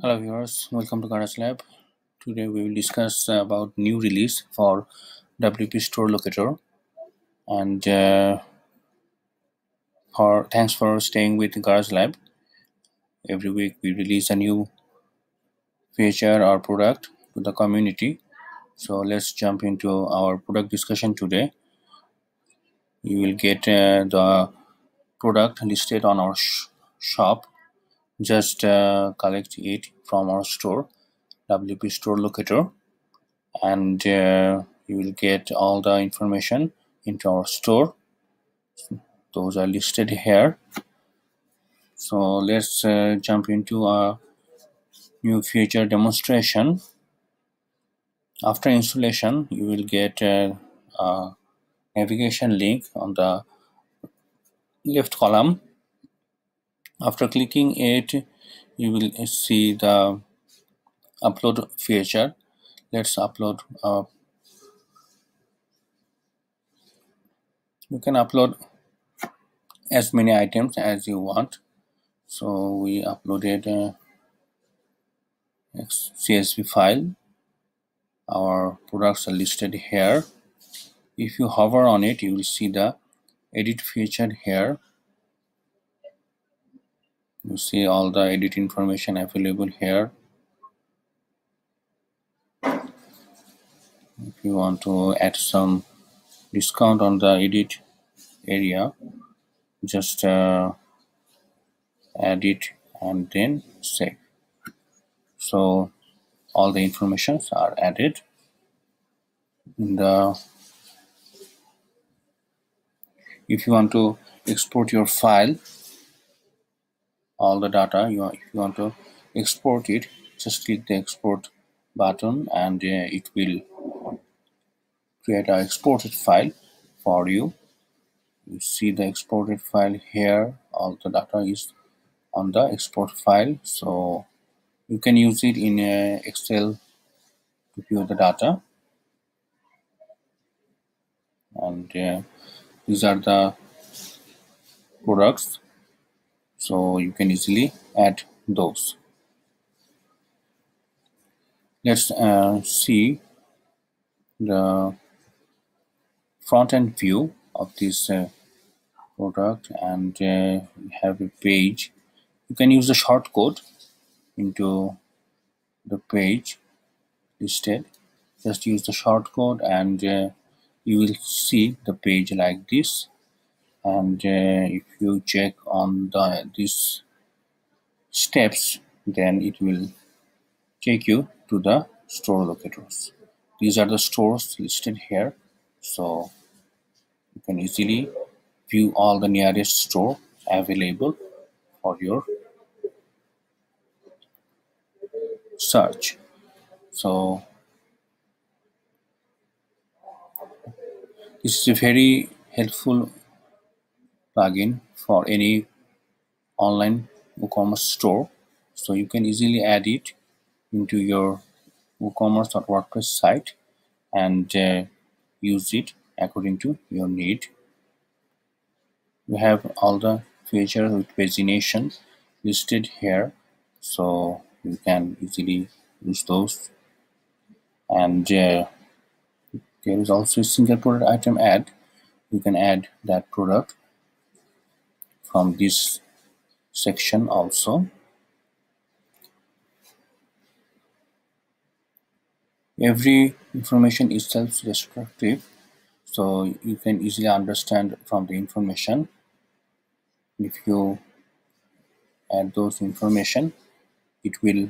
Hello viewers, welcome to Garage Lab. Today we will discuss about new release for WP Store Locator, and for thanks for staying with Garage Lab. Every week we release a new feature or product to the community. So let's jump into our product discussion today. You will get the product listed on our shop. Just collect it from our store, WP Store Locator, and you will get all the information into our store. Those are listed here. So let's jump into a new feature demonstration. After installation, you will get a navigation link on the left column. After clicking it, you will see the upload feature. Let's upload. You can upload as many items as you want. So we uploaded a CSV file. Our products are listed here. If you hover on it, you will see the edit feature here. You see all the edit information available here. If you want to add some discount on the edit area, just add it and then save. So all the informations are added in the. If you want to export your file, all the data, if you want to export it, just click the export button and it will create an exported file for you. You see the exported file here. All the data is on the export file, so you can use it in Excel to view the data. And these are the products, so you can easily add those. Let's see the front-end view of this product, and we have a page. You can use the shortcode into the page listed. Just use the shortcode and you will see the page like this. And if you check on these steps, then it will take you to the store locators. These are the stores listed here, so you can easily view all the nearest store available for your search. So this is a very helpful plugin for any online WooCommerce store, so you can easily add it into your WooCommerce or WordPress site and use it according to your need. We have all the features with pagination listed here, so you can easily use those. And there is also a single product item add. You can add that product from this section also. Every information is self-destructive, so you can easily understand from the information. If you add those information, it will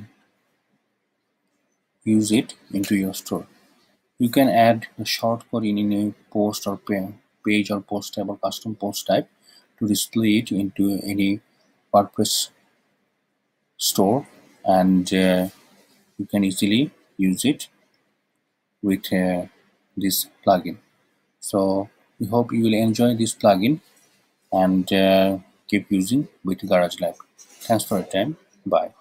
use it into your store. You can add the shortcode in a post or page or post type or custom post type to display it into any WordPress store, and you can easily use it with this plugin. So we hope you will enjoy this plugin and keep using with Garage Lab. Thanks for your time. Bye.